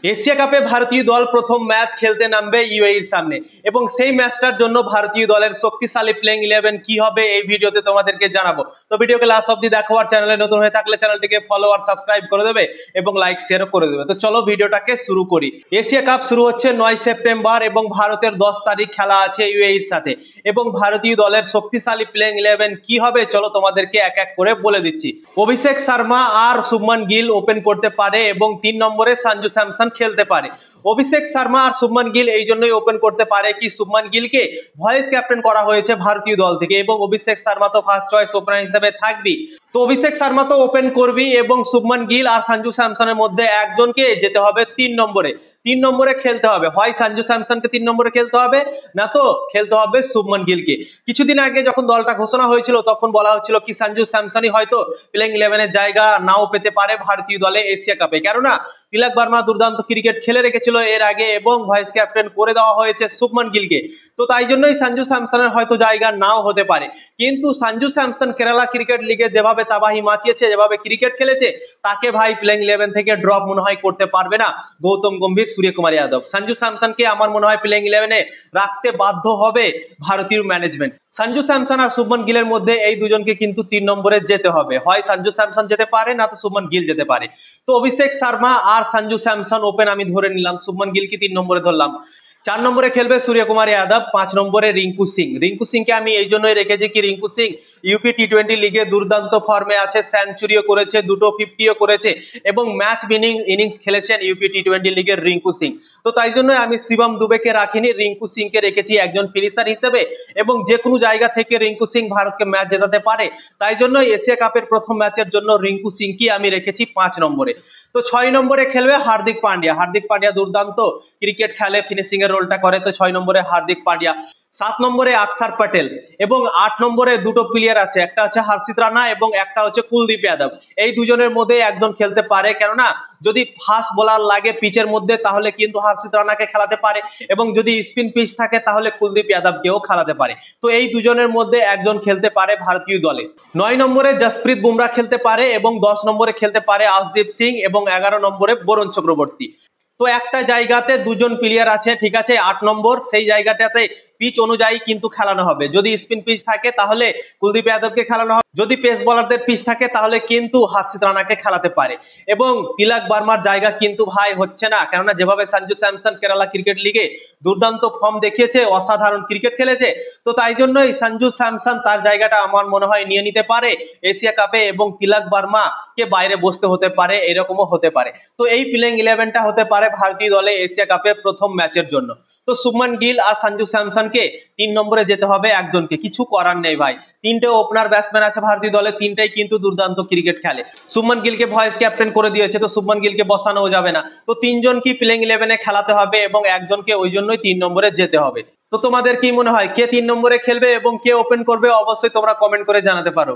Asia কাপে ভারতীয় দল প্রথম ম্যাচ খেলতে নামবে ইউএইর সামনে এবং সেই ম্যাচটার জন্য ভারতীয় দলের শক্তিশালী প্লেইং 11 কি হবে এই ভিডিওতে তোমাদেরকে জানাবো। তো ভিডিওকে লাস্ট অবধি দেখো, আর চ্যানেলে নতুন হয়ে থাকলে চ্যানেলটিকে ফলো আর সাবস্ক্রাইব করে দেবে এবং লাইক শেয়ারও করে দেবে। তো চলো ভিডিওটাকে শুরু করি। এশিয়া কাপ শুরু হচ্ছে 9 সেপ্টেম্বর এবং ভারতের 10 তারিখ খেলা আছে ইউএইর সাথে এবং ভারতীয় দলের শক্তিশালী প্লেইং 11 কি হবে চলো তোমাদেরকে এক এক করে বলে দিচ্ছি। অভিষেক শর্মা আর শুভমান গিল ওপেন করতে পারে এবং 3 নম্বরে সঞ্জু স্যামসন খেলতে পারে। অভিষেক শর্মা আর শুভমান গিল এই জন্যই ওপেন করতে পারে কি শুভমান গিলকে ভাইস ক্যাপ্টেন করা হয়েছে ভারতীয় দল থেকে এবং অভিষেক শর্মা তো ফার্স্ট চয়েস ওপেনার হিসেবে থাকবি। তো অভিষেক শর্মা তো ওপেন করবি এবং শুভমান গিল আর সঞ্জু স্যামসনের মধ্যে একজনকে যেতে হবে 3 নম্বরে। 3 নম্বরে খেলতে হবে, হয় সঞ্জু স্যামসনকে 3 নম্বরে খেলতে হবে, না তো খেলতে হবে শুভমান গিলকে। কিছুদিন আগে যখন দলটা ঘোষণা হয়েছিল তখন বলা হচ্ছিল কি সঞ্জু স্যামসনই হয়তো প্লেইং 11 এর জায়গা নাও পেতে পারে ভারতীয় দলে এশিয়া কাপে, কেননা তিলক বর্মা দুর্দান্ত ক্রিকেট খেলে রেখেছিল এর আগে এবং ভাইস ক্যাপ্টেন করে দেওয়া হয়েছে শুভমান গিলকে। তো তাই জন্যই সঞ্জু স্যামসনের হয়তো জায়গা নাও হতে পারে, কিন্তু সঞ্জু স্যামসন কেরালা ক্রিকেট লিগে যেভাবে তাবাহি মাচিয়েছে, যেভাবে ক্রিকেট খেলেছে, তাকে ভাই প্লেইং 11 থেকে ড্রপ মনে হয় করতে পারবে না গৌতম গম্ভীর, সূর্যকুমার যাদব। সঞ্জু স্যামসনকে আমার মনে হয় প্লেইং 11 এ রাখতে বাধ্য হবে ভারতীয় ম্যানেজমেন্ট। সঞ্জু স্যামসন আর শুভমান গিলের মধ্যে এই দুজনকে কিন্তু 3 নম্বরে যেতে হবে, হয় সঞ্জু স্যামসন যেতে পারে না তো শুভমান গিল যেতে পারে। তো অভিষেক শর্মা আর সঞ্জু স্যামসন ওপেন আমি ধরে নিলাম, শুভমান গিলকে 3 নম্বরে ধরলাম। 4 নম্বরে খেলবে সূর্যকুমার যাদব, 5 নম্বরে রিঙ্কু সিং। রিঙ্কু সিংকে আমি এই জন্যই রেখেছি কি রিঙ্কু সিং ইউপি টি20 লিগে দুর্দান্ত ফর্মে আছে, সেঞ্চুরিও করেছে, দুটো 50ও করেছে এবং ম্যাচ উইনিং ইনিংস খেলেছেন ইউপি টি20 লিগের রিঙ্কু সিং। তো তাই জন্য আমি শিবম দুবেকে রাখিনি, রিঙ্কু সিংকে রেখেছি একজন ফিনিশার হিসেবে এবং যে কোনো জায়গা থেকে রিঙ্কু সিং ভারতকে ম্যাচ জেতাতে পারে। তাই জন্য এশিয়া কাপের প্রথম ম্যাচের জন্য রিঙ্কু সিংকে আমি রেখেছি 5 নম্বরে। তো 6 নম্বরে খেলবে হার্দিক পান্ডিয়া। হার্দিক পান্ডিয়া দুর্দান্ত ক্রিকেট খেলে, ফিনিশিং এর রোলটা করে, তো 6 নম্বরে হার্দিক পান্ডিয়া। 7 নম্বরে অক্ষর প্যাটেল এবং 8 নম্বরে দুটো প্লেয়ার আছে, একটা হচ্ছে হর্ষিত রানা এবং একটা হচ্ছে কুলদীপ যাদব। এই দুজনের মধ্যে একজন খেলতে পারে, কেননা যদি ফাস্ট বোলার লাগে পিচের মধ্যে তাহলে কিন্তু হর্ষিত রানাকে খেলাতে পারে এবং যদি স্পিন পিচ থাকে তাহলে কুলদীপ যাদবকেও খেলাতে পারে। তো এই দুজনের মধ্যে একজন খেলতে পারে ভারতীয় দলে। 9 নম্বরে জসপ্রীত বুমরা খেলতে পারে এবং 10 নম্বরে খেলতে পারে আশদীপ সিং এবং 11 নম্বরে বরুণ চক্রবর্তী। তো একটা জায়গাতে দুজন প্লেয়ার আছে, ঠিক আছে, 8 নম্বর, সেই জায়গাটাতে পিচ অনুযায়ী কিন্তু খেলানো হবে। যদি স্পিন পিচ থাকে তাহলে কুলদীপ যাদবকে খেলানো হবে, যদি পেস বোলারদের পিচ থাকে তাহলে কিন্তু হর্ষিত রানাকে খেলাতে পারে। এবং তিলক বর্মার জায়গা কিন্তু ভাই হচ্ছে না, কেননা যেভাবে সঞ্জু স্যামসন কেরালা ক্রিকেট লিগে দুর্দান্ত ফর্ম দেখিয়েছে, অসাধারণ ক্রিকেট খেলেছে, তো তাই জন্যই সঞ্জু স্যামসন তার জায়গাটা আমার মনে হয় নিয়ে নিতে পারে এশিয়া কাপে এবং তিলক বর্মাকে বাইরে বসতে হতে পারে, এরকমও হতে পারে। তো এই প্লেইং 11টা হতে পারে ভারতীয় দলে এশিয়া কাপের প্রথম ম্যাচের জন্য। তো শুভমান গিল আর সঞ্জু স্যামসন কে 3 নম্বরে যেতে হবে একজনকে, কিছু করার নেই ভাই। 3টে ওপেনার ব্যাটসম্যান আছে ভারতীয় দলে, 3টাই কিন্তু দুর্দান্ত ক্রিকেট খেলে। শুভমান গিলকে ভাইস ক্যাপ্টেন করে দিয়েছে, তো শুভমান গিলকে বসানো যাবে না, তো 3 জনকে প্লেইং 11 এ খেলাতে হবে এবং একজনকে ওই জন্যই 3 নম্বরে যেতে হবে। তো তোমাদের কি মনে হয় কে 3 নম্বরে খেলবে এবং কে ওপেন করবে অবশ্যই তোমরা কমেন্ট করে জানাতে পারো।